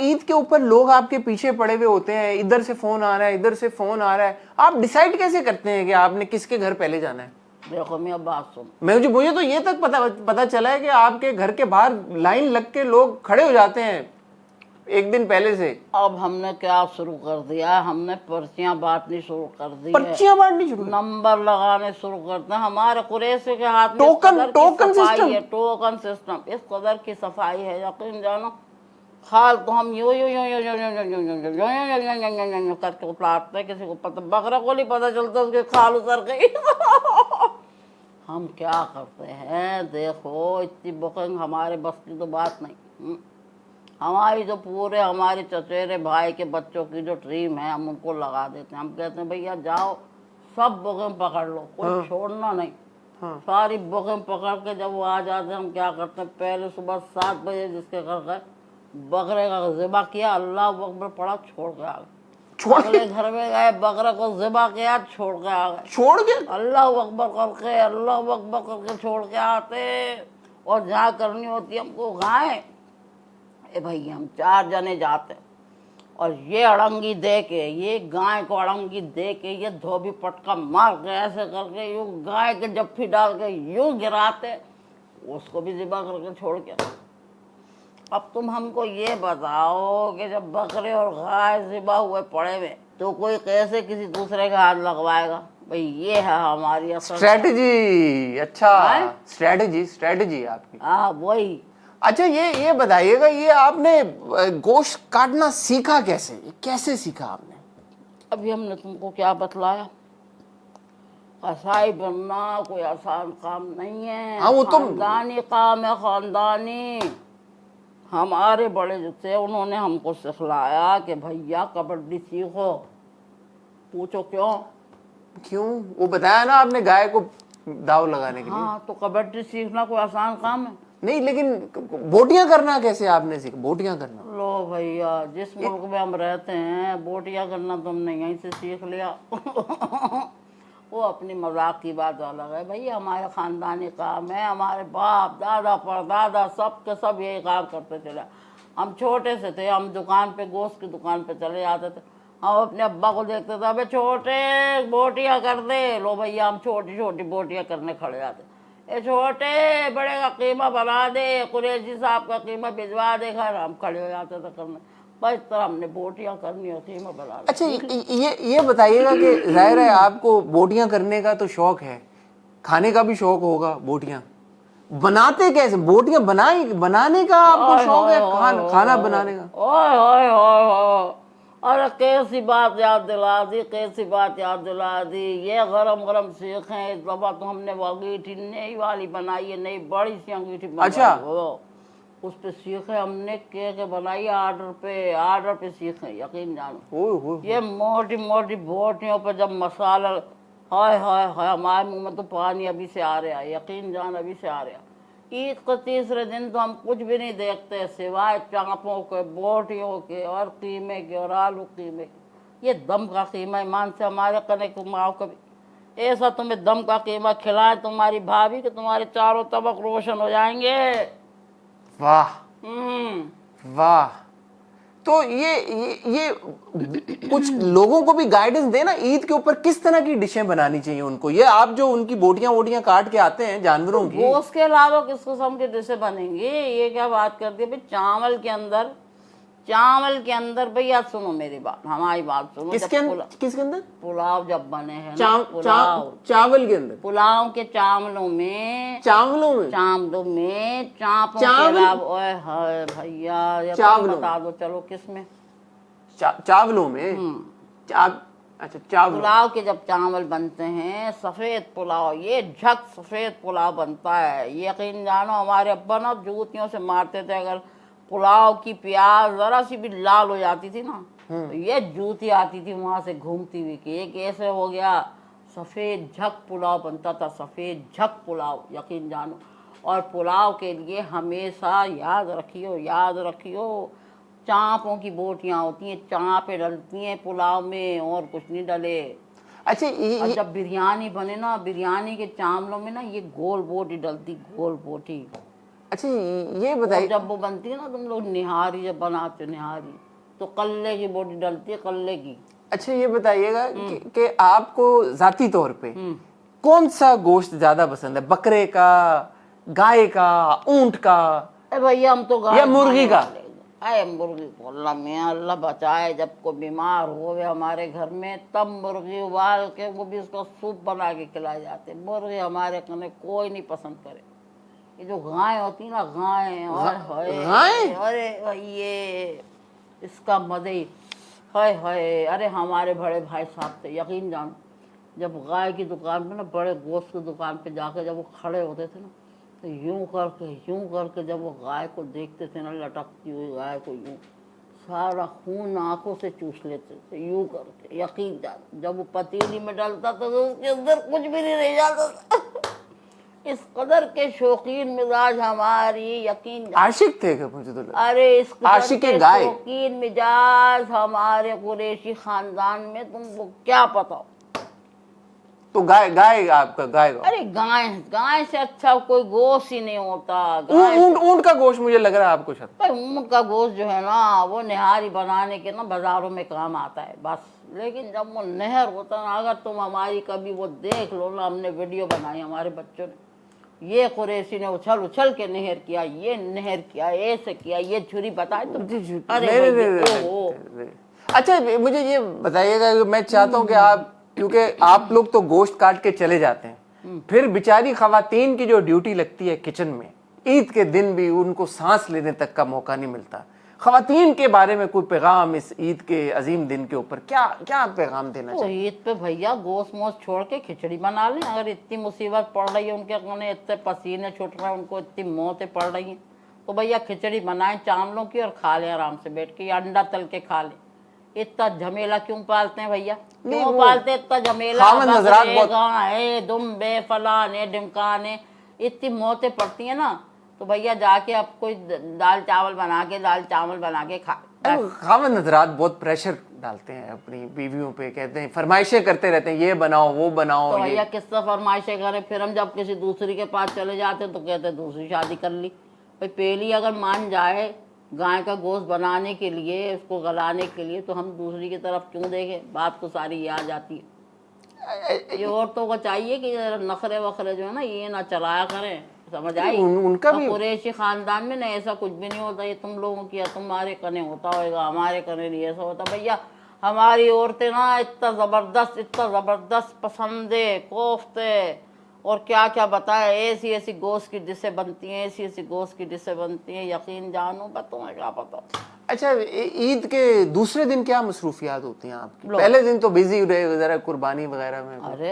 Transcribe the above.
ईद के ऊपर लोग आपके पीछे पड़े हुए होते हैं, इधर से फोन आ रहा है, इधर से फोन आ रहा है, आप डिसाइड कैसे करते हैं कि आपने किसके घर पहले जाना है? देखो मैं अब बात सुन, मुझे तो ये तक पता चला है कि आपके घर के बाहर लाइन लग के लोग खड़े हो जाते हैं एक दिन पहले से। अब हमने क्या शुरू कर दिया, हमने पर्चियां बांटनी शुरू कर दी है, पर्चियां बांटनी शुरू, नंबर लगाने शुरू करते हैं। हमारे कुरैशी के हाथ में टोकन सिस्टम है, टोकन सिस्टम, इस कदर की सफाई है यकीन जानो। खाल तो हम यो यो यो यो यो यो यो यो यो यो यो यो करके उतारते, किसी को पता, बकरा को नहीं पता चलता उसके खाल उतर गई। हम क्या करते हैं, देखो इतनी बुकिंग हमारे बस की तो बात नहीं। हमारी जो पूरे हमारे चचेरे भाई के बच्चों की जो ड्रीम है हम उनको लगा देते हैं। हम कहते हैं भैया जाओ सब बुकिंग पकड़ लो, कोई छोड़ना नहीं। सारी बुकिंग पकड़ के जब वो आ जाते हैं हम क्या करते हैं, पहले सुबह 7 बजे जिसके घर गए बकरे का ज़िबा किया, अल्लाह अकबर पड़ा, छोड़ के आ गए। अगले घर में गए बकरे को ज़िबा किया, छोड़ के आ गए। छोड़ के अल्लाह अकबर करके, अल्लाह अकबर करके छोड़ के आते। और जहाँ करनी होती हमको गाय, ए भाई हम 4 जने जाते और ये अड़ंगी दे के, ये गाय को अड़ंगी दे के, ये धोबी पटका मार के ऐसे करके यूँ गाय के जफ्फी डाल के यूँ गिराते, उसको भी ज़िबा करके छोड़ के। अब तुम हमको ये बताओ कि जब बकरे और गाय ज़िबा हुए पड़े हुए तो कोई कैसे किसी दूसरे का हाथ लगवाएगा? भाई ये है हमारी स्ट्रेटजी। अच्छा, स्ट्रेटजी आपकी। हाँ वही। अच्छा ये बताइएगा, ये आपने गोश्त काटना सीखा कैसे सीखा आपने? अभी हमने तुमको क्या बतलाया, कसाई बनना कोई आसान काम नहीं है। हाँ, वो तो खानदानी काम है, खानदानी। हमारे बड़े जो थे उन्होंने हमको सिखलाया कि भैया कबड्डी सीखो। पूछो क्यों? वो बताया ना आपने, गाय को दाव लगाने के लिए। हाँ, तो कबड्डी सीखना कोई आसान काम है नहीं, लेकिन बोटियां करना कैसे आपने सीखा? बोटियां करना, लो भैया जिस मुल्क में हम रहते हैं बोटियां करना तो हमने यहीं से सीख लिया। वो अपनी मजाक की बात अलग है भैया, हमारे खानदानी काम है, हमारे बाप दादा परदादा सब के सब यही काम करते चले। हम छोटे से थे, हम दुकान पे, गोश्त की दुकान पे चले जाते थे, हम अपने अब्बा को देखते थे, अबे छोटे बोटियां कर दे, लो भैया हम छोटी छोटी बोटियां करने खड़े जाते। ए छोटे बड़े का कीमा बना दे, कुरैशी साहब का कीमा भिजवा दे, घर हम खड़े हो जाते थे करने। बस तरह हमने बोटियां करनी होती है, मैं बना। अच्छा ये बताइएगा कि जाहिर है आपको बोटियां करने का तो शौक है, खाने का भी शौक होगा। बोटियां बनाते कैसे? बोटियां बनाने का आपको शौक है, खाना बनाने का? ओए ओए ओए ओए, अरे कैसी बात याद दिला दी, कैसी बात याद दिला दी। ये गरम गरम सीखें। इस दफा तो हमने वो अंगीठी नई वाली बनाई है, नई बड़ी सी अंगीठी बनाई। अच्छा, उस पे सीखे हमने, के बनाई आर्डर पे सीखे, यकीन जानो। ये मोटी मोटी बोटियों पे जब मसाला, हाय हाय हाय, हमारे मुंह में तो पानी अभी से आ रहा है, यकीन जान अभी से आ रहा है। ईद के तीसरे दिन तो हम कुछ भी नहीं देखते सिवाय चांपों के, बोटियों के और कीमे के और आलू कीमे के। ये दम का कीमा ईमान से हमारे कने घुमाओ कभी, ऐसा तुम्हें दम का कीमा खिलाए तुम्हारी भाभी कि तुम्हारे चारों तबक रोशन हो जाएंगे। वाह वाह। तो ये कुछ लोगों को भी गाइडेंस देना, ईद के ऊपर किस तरह की डिशें बनानी चाहिए उनको। ये आप जो उनकी बोटियां काट के आते हैं जानवरों की, गोश्त के अलावा किस किस्म की डिशें बनेंगी? ये क्या बात करती है भाई? चावल के अंदर भैया सुनो मेरी बात, हमारी बात सुनो। किसके अंदर? पुलाव जब बने हैं चावल के अंदर, पुलाव के चावलों में चांपों के अलावा, ओए हाय भैया बता दो, चलो किसमें? चावलों में। अच्छा, चावल। पुलाव के जब चावल बनते हैं, सफेद पुलाव, ये झक सफेद पुलाव बनता है, यकीन जानो। हमारे अब्बा ना जूतियों से मारते थे अगर पुलाव की प्याज जरा सी भी लाल हो जाती थी ना, तो ये जूती आती थी वहां से घूमती हुई कि ये कैसे हो गया। सफेद झक पुलाव बनता था, सफेद झक पुलाव, यकीन जानो। और पुलाव के लिए हमेशा याद रखियो चांपों की बोटियां होती हैं, चांपें डलती हैं पुलाव में, और कुछ नहीं डले। अच्छा, जब बिरयानी बने ना, बिरयानी के चावलों में ना ये गोल बोटी डलती, गोल बोटी। अच्छा ये और बताइए, जब वो बनती है ना, तुम लोग निहारी जब बनाते हो निहारी, तो कल्ले की बॉडी डलती है, कल्ले की। अच्छा ये बताइएगा कि आपको जाती तौर पे कौन सा गोश्त ज्यादा पसंद है, बकरे का, गाय का, ऊंट का, अरे भैया हम तो गाय या मुर्गी खाने का? वाले हैं। अरे मुर्गी को अल्लाह मियाँ अल्लाह बचाए, जब को बीमार हो गए हमारे घर में तब मुर्गी उबाल के वो भी उसका सूप बना के खिलाए जाते। मुर्गी हमारे खाने कोई नहीं पसंद करे। ये जो गाय होती ना, गाय, और गाय? अरे ये इसका मजे ही, हाय हाय। अरे हमारे बड़े भाई साहब थे, यकीन जान, जब गाय की दुकान पे ना, बड़े गोश्त की दुकान पे जाकर जब वो खड़े होते थे ना, तो यूं करके जब वो गाय को देखते थे ना, लटकती हुई गाय को, यूं सारा खून आंखों से चूस लेते थे यूं करके। यकीन जान, जब वो पतीली में डलता था तो उसके अंदर कुछ भी नहीं रह जाता था। इस कदर के शौकीन मिजाज हमारी, यकीन जान। आशिक थे क्या? मुझे तो लगा अरे इस कदर आशिक के गाय। शौकीन मिजाज हमारे कुरैशी खानदान में, तुमको क्या पता। तो गाय, गाय आपका गाय का। अरे गाय, गाय से अच्छा कोई गोश्त ही नहीं होता। गाय ऊंट, ऊंट का गोश्त मुझे लग रहा है आपको शायद। भाई, ऊँट का गोश्त जो है ना, वो निहारी बनाने के ना बाजारों में काम आता है बस। लेकिन जब वो नहर होता ना, अगर तुम हमारी कभी वो देख लो ना, हमने वीडियो बनाई हमारे बच्चों ने, ये कुरैशी ने उछल उछल के नहर किया, ये नहर किया, ऐसे किया, ये छुरी बताए तो। अरे नहीं, भाई, नहीं, ओहो। नहीं। अच्छा मुझे ये बताइएगा कि मैं चाहता हूँ कि आप, क्योंकि आप लोग तो गोश्त काट के चले जाते हैं, फिर बेचारी खवातीन की जो ड्यूटी लगती है किचन में, ईद के दिन भी उनको सांस लेने तक का मौका नहीं मिलता। खवातीन के बारे में कोई पैगाम इस ईद के अजीम दिन के ऊपर क्या क्या पैगाम देना तो चाहिए? ईद पे भैया गोश्त मोश्त छोड़ के खिचड़ी बना लें। अगर इतनी मुसीबत पड़ रही है उनके खाने, इतने पसीने छूट रहे हैं उनको, इतनी मौतें पड़ रही हैं, तो भैया खिचड़ी बनाएं चावलों की और खा लें आराम से बैठ के, या अंडा तल के खा लें। इतना झमेला क्यों पालते हैं भैया? क्यों पालते इतना झमेला? खामन हजरात बहुत गाय दुम्बे फलाने ढिमकाने, इतनी मौतें पड़ती हैं ना, तो भैया जाके अब कोई दाल चावल बना के खा। खामन हजरात बहुत प्रेशर डालते हैं अपनी बीवियों पे, कहते हैं, फरमाइशें करते रहते हैं, ये बनाओ वो बनाओ। तो भैया किससे फरमाइशें करें? फिर हम जब किसी दूसरी के पास चले जाते हैं तो कहते हैं दूसरी शादी कर ली। भाई पहली अगर मान जाए गाय का गोश्त बनाने के लिए, उसको गलाने के लिए, तो हम दूसरी की तरफ क्यों देखें? बात तो सारी ये आ जाती है। ये औरतों को चाहिए कि नखरे वखरे जो है ना, ये ना चलाया करें, समझ आई? उनका भी कुरैशी खानदान में ना ऐसा कुछ भी नहीं होता। ये तुम लोगों की या तुम्हारे कने होता होगा, हमारे कने नहीं ऐसा होता भैया। हमारी औरतें ना इतना ज़बरदस्त पसंदे, कोफ्ते और क्या क्या बताए, ऐसी ऐसी गोश्त की डिशें बनती हैं, ऐसी ऐसी गोश्त की डिशें बनती हैं, यकीन जानो, बस तुम्हें क्या पता। अच्छा ईद के दूसरे दिन क्या मसरूफियात होती हैं आपकी? पहले दिन तो बिजी रहे जरा कुर्बानी वगैरह में। अरे